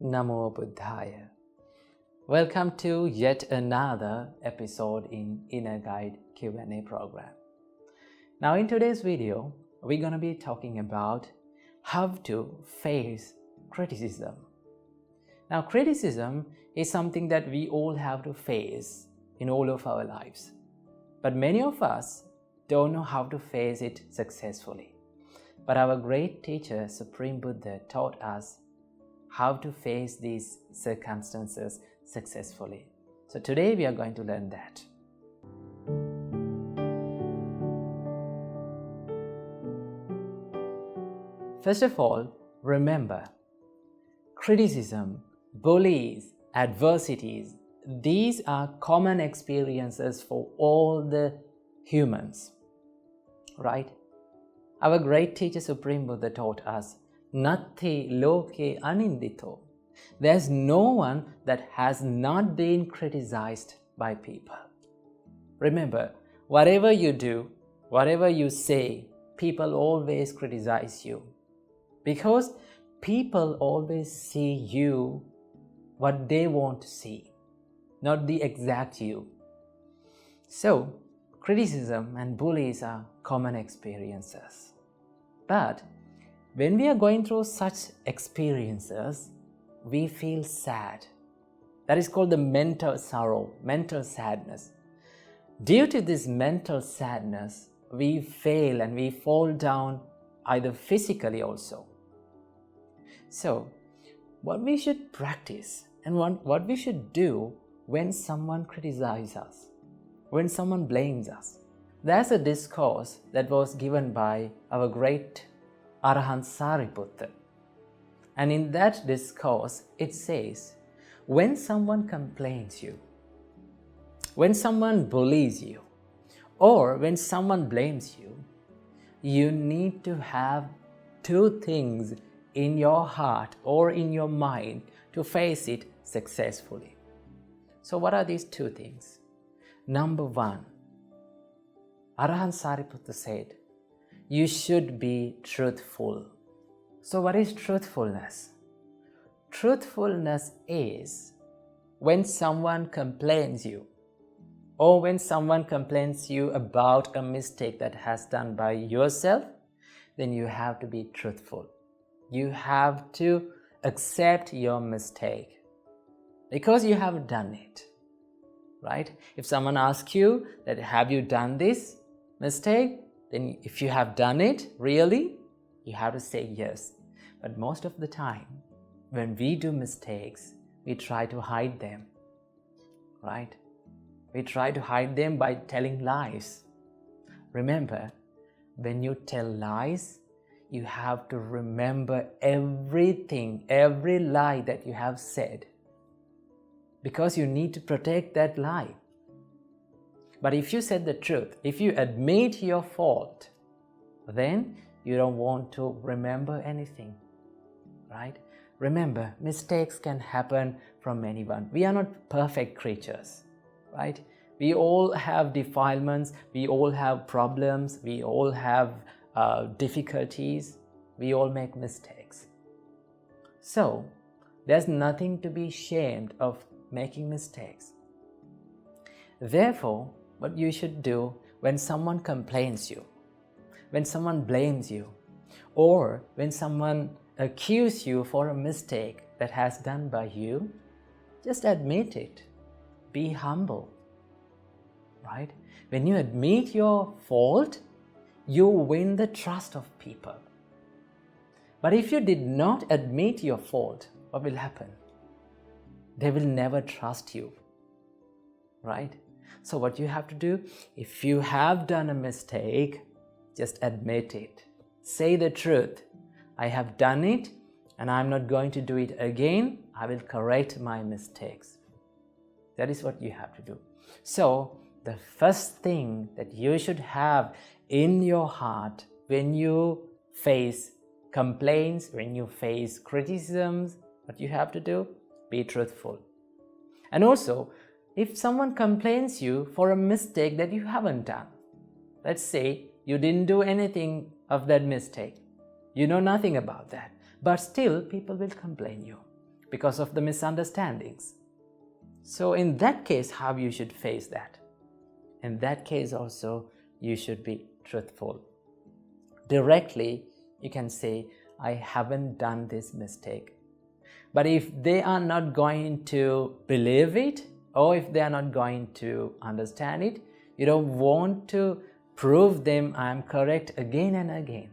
Namo Buddhaya. Welcome to yet another episode in Inner Guide Q&A program. Now in today's video, we're going to be talking about how to face criticism. Now criticism is something that we all have to face in all of our lives. But many of us don't know how to face it successfully. But our great teacher, Supreme Buddha, taught us how to face these circumstances successfully. So today we are going to learn that. First of all, remember, criticism, bullies, adversities, these are common experiences for all the humans, right? Our great teacher Supreme Buddha taught us, Natti loke anindito. There's no one that has not been criticized by people. Remember, whatever you do, whatever you say, people always criticize you. Because people always see you what they want to see, not the exact you. So, criticism and bullies are common experiences. But when we are going through such experiences, we feel sad. That is called the mental sorrow, mental sadness. Due to this mental sadness, we fail and we fall down either physically also. So, what we should practice and what we should do when someone criticizes us, when someone blames us. There's a discourse that was given by our great Arahant Sariputta. And in that discourse, it says, when someone complains you, when someone bullies you, or when someone blames you, you need to have two things in your heart or in your mind to face it successfully. So what are these two things? Number one, Arahant Sariputta said, you should be truthful. So what is truthfulness? Truthfulness is when someone complains you or when someone complains you about a mistake that has done by yourself, then you have to be truthful. You have to accept your mistake because you have done it, right? If someone asks you that have you done this mistake, then if you have done it, really, you have to say yes. But most of the time, when we do mistakes, we try to hide them, right? We try to hide them by telling lies. Remember, when you tell lies, you have to remember everything, every lie that you have said, because you need to protect that lie. But if you said the truth, if you admit your fault, then you don't want to remember anything, right? Remember, mistakes can happen from anyone. We are not perfect creatures, right? We all have defilements, we all have problems, we all have difficulties, we all make mistakes. So, there's nothing to be ashamed of making mistakes. Therefore, what you should do when someone complains you, when someone blames you, or when someone accuses you for a mistake that has done by you, just admit it. Be humble, right? When you admit your fault, you win the trust of people. But if you did not admit your fault, what will happen? They will never trust you, right? So what you have to do, if you have done a mistake, just admit it. Say the truth. I have done it and I'm not going to do it again. I will correct my mistakes. That is what you have to do. So the first thing that you should have in your heart when you face complaints, when you face criticisms, what you have to do, be truthful. And also, if someone complains you for a mistake that you haven't done, let's say you didn't do anything of that mistake, you know nothing about that, but still people will complain you. because of the misunderstandings. So in that case, how you should face that? In that case also, you should be truthful. Directly, you can say, I haven't done this mistake. But if they are not going to believe it, or if they are not going to understand it, you don't want to prove them I am correct again and again.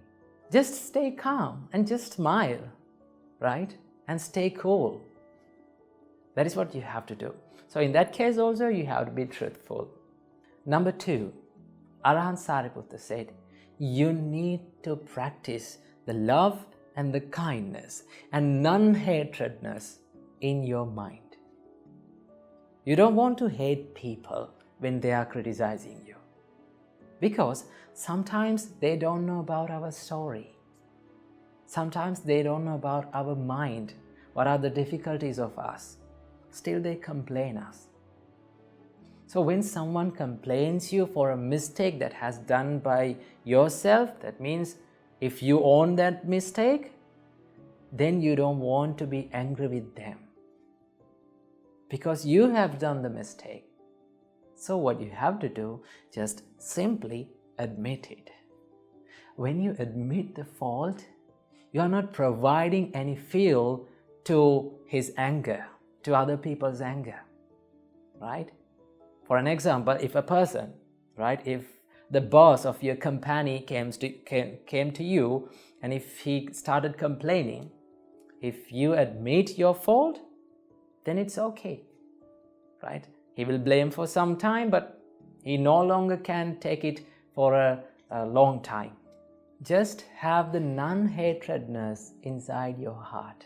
Just stay calm and just smile, right? And stay cool. That is what you have to do. So in that case also, you have to be truthful. Number 2, Arahant Sariputta said, you need to practice the love and the kindness and non-hatredness in your mind. You don't want to hate people when they are criticizing you, because sometimes they don't know about our story. Sometimes they don't know about our mind, what are the difficulties of us. Still they complain us. So when someone complains you for a mistake that has done by yourself, that means if you own that mistake, then you don't want to be angry with them, because you have done the mistake. So what you have to do, just simply admit it. When you admit the fault, you are not providing any fuel to his anger, to other people's anger, right? For an example, if a person, right, if the boss of your company came to you, and if he started complaining, if you admit your fault, then it's okay, right? He will blame for some time, but he no longer can take it for a long time. Just have the non-hatredness inside your heart.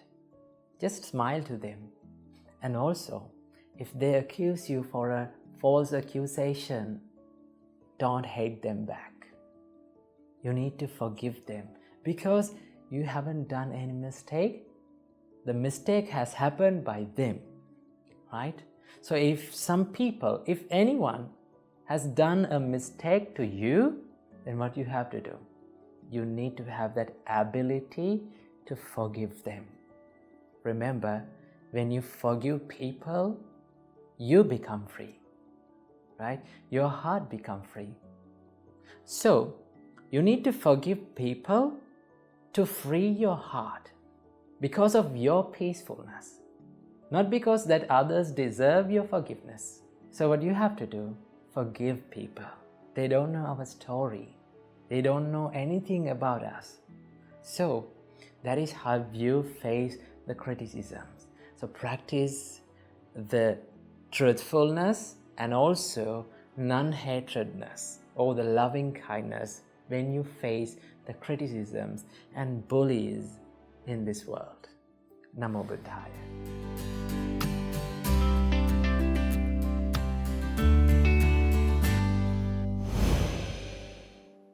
Just smile to them. And also, if they accuse you for a false accusation, don't hate them back. You need to forgive them, because you haven't done any mistake. The mistake has happened by them, right? So if some people, if anyone has done a mistake to you, then what you have to do? You need to have that ability to forgive them. Remember, when you forgive people, you become free, right? Your heart becomes free. So, you need to forgive people to free your heart because of your peacefulness, not because that others deserve your forgiveness. So what you have to do, forgive people. They don't know our story. They don't know anything about us. So that is how you face the criticisms. So practice the truthfulness and also non-hatredness or the loving kindness when you face the criticisms and bullies in this world. Namo Buddhaya.